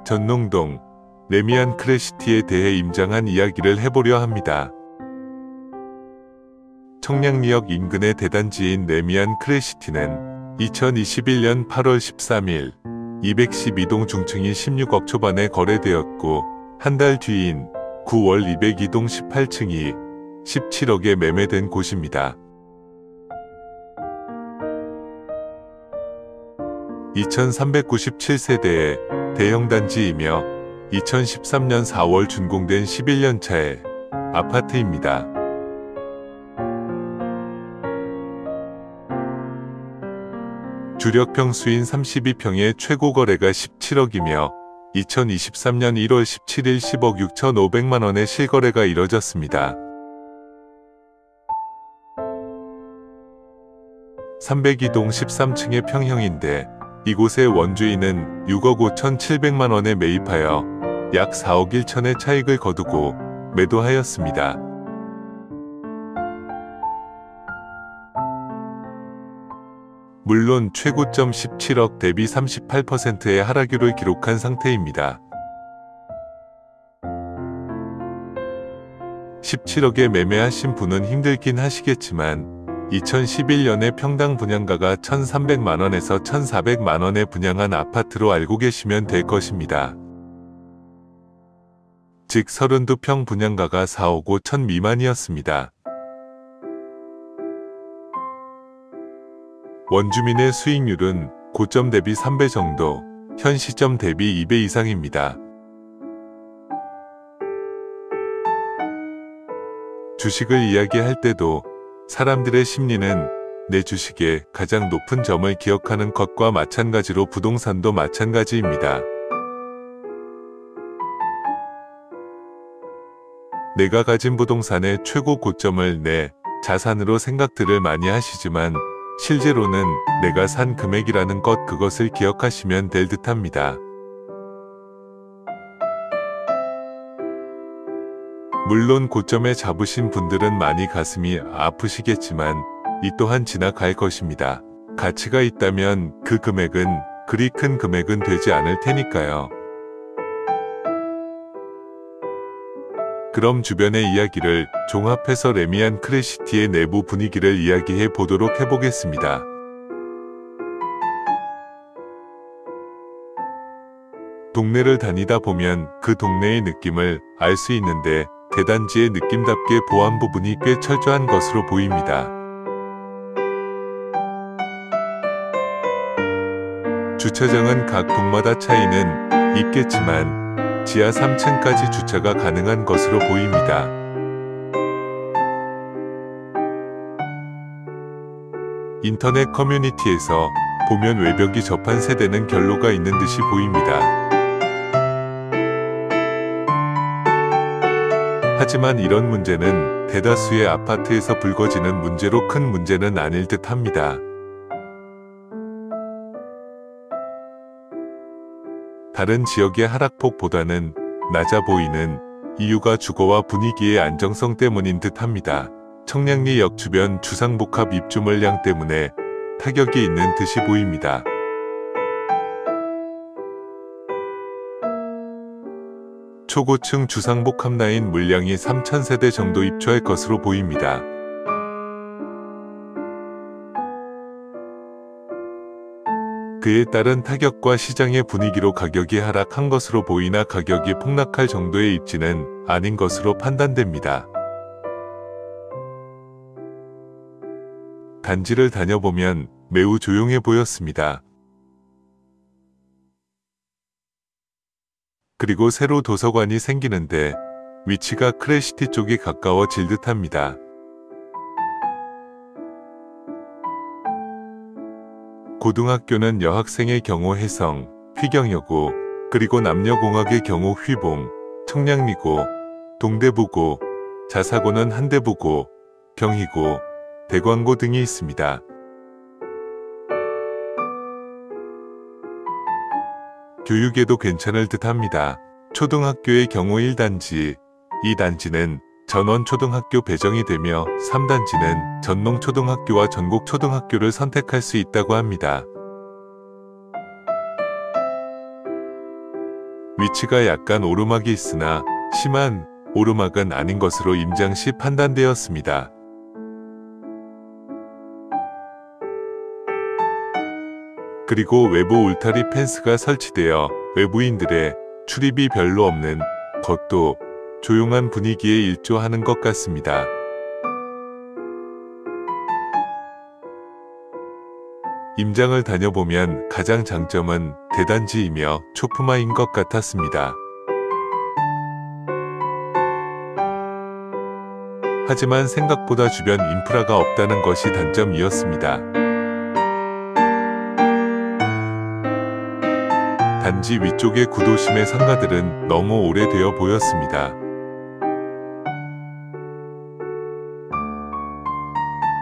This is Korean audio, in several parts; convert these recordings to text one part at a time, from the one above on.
전농동 레미안 크레시티에 대해 임장한 이야기를 해보려 합니다. 청량리역 인근의 대단지인 레미안 크레시티는 2021년 8월 13일 212동 중층이 16억 초반에 거래되었고 한 달 뒤인 9월 202동 18층이 17억에 매매된 곳입니다. 2397세대의 대형 단지이며 2013년 4월 준공된 11년차의 아파트입니다. 주력 평수인 32평의 최고 거래가 17억이며 2023년 1월 17일 10억 6,500만원의 실거래가 이뤄졌습니다. 302동 13층의 평형인데 이곳의 원주인은 6억 5,700만원에 매입하여 약 4억 1천의 차익을 거두고 매도하였습니다. 물론 최고점 17억 대비 38%의 하락률을 기록한 상태입니다. 17억에 매매하신 분은 힘들긴 하시겠지만 2011년에 평당 분양가가 1,300만원에서 1,400만원에 분양한 아파트로 알고 계시면 될 것입니다. 즉 32평 분양가가 4억 5천 미만이었습니다. 원주민의 수익률은 고점 대비 3배 정도, 현 시점 대비 2배 이상입니다. 주식을 이야기할 때도 사람들의 심리는 내 주식의 가장 높은 점을 기억하는 것과 마찬가지로 부동산도 마찬가지입니다. 내가 가진 부동산의 최고 고점을 내 자산으로 생각들을 많이 하시지만 실제로는 내가 산 금액이라는 것 그것을 기억하시면 될 듯합니다. 물론 고점에 잡으신 분들은 많이 가슴이 아프시겠지만 이 또한 지나갈 것입니다. 가치가 있다면 그 금액은 그리 큰 금액은 되지 않을 테니까요. 그럼 주변의 이야기를 종합해서 레미안 크레시티의 내부 분위기를 이야기해 보도록 해보겠습니다. 동네를 다니다 보면 그 동네의 느낌을 알 수 있는데 대단지의 느낌답게 보안 부분이 꽤 철저한 것으로 보입니다. 주차장은 각 동마다 차이는 있겠지만 지하 3층까지 주차가 가능한 것으로 보입니다. 인터넷 커뮤니티에서 보면 외벽이 접한 세대는 결로가 있는 듯이 보입니다. 하지만 이런 문제는 대다수의 아파트에서 불거지는 문제로 큰 문제는 아닐 듯 합니다. 다른 지역의 하락폭보다는 낮아 보이는 이유가 주거와 분위기의 안정성 때문인 듯 합니다. 청량리역 주변 주상복합 입주 물량 때문에 타격이 있는 듯이 보입니다. 초고층 주상복합 라인 물량이 3,000세대 정도 입주할 것으로 보입니다. 그에 따른 타격과 시장의 분위기로 가격이 하락한 것으로 보이나 가격이 폭락할 정도의 입지는 아닌 것으로 판단됩니다. 단지를 다녀보면 매우 조용해 보였습니다. 그리고 새로 도서관이 생기는데 위치가 크레시티 쪽이 가까워질 듯합니다. 고등학교는 여학생의 경우 혜성, 휘경여고, 그리고 남녀공학의 경우 휘봉, 청량리고, 동대부고, 자사고는 한대부고, 경희고, 대광고 등이 있습니다. 교육에도 괜찮을 듯합니다. 초등학교의 경우 1단지, 2단지는 전원초등학교 배정이 되며 3단지는 전농초등학교와 전국초등학교를 선택할 수 있다고 합니다. 위치가 약간 오르막이 있으나 심한 오르막은 아닌 것으로 임장 시 판단되었습니다. 그리고 외부 울타리 펜스가 설치되어 외부인들의 출입이 별로 없는 것도 조용한 분위기에 일조하는 것 같습니다. 임장을 다녀보면 가장 장점은 대단지이며 초품화인 것 같았습니다. 하지만 생각보다 주변 인프라가 없다는 것이 단점이었습니다. 단지 위쪽의 구도심의 상가들은 너무 오래되어 보였습니다.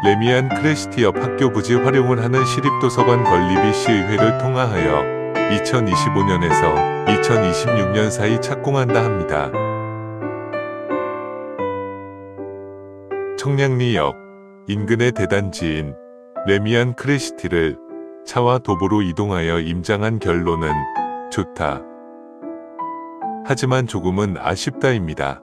레미안 크레시티 옆 학교 부지 활용을 하는 시립도서관 건립이 시의회를 통하여 2025년에서 2026년 사이 착공한다 합니다. 청량리역 인근의 대단지인 레미안 크레시티를 차와 도보로 이동하여 임장한 결론은 좋다. 하지만 조금은 아쉽다입니다.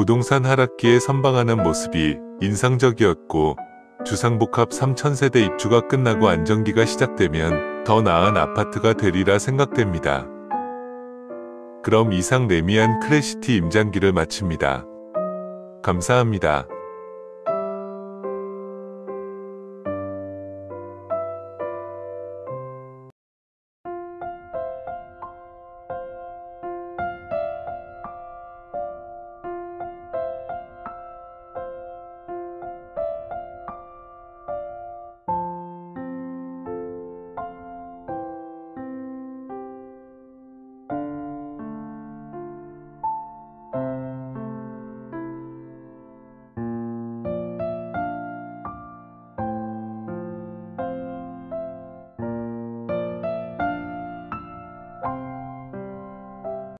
부동산 하락기에 선방하는 모습이 인상적이었고 주상복합 3000세대 입주가 끝나고 안정기가 시작되면 더 나은 아파트가 되리라 생각됩니다. 그럼 이상 레미안 크레시티 임장기를 마칩니다. 감사합니다.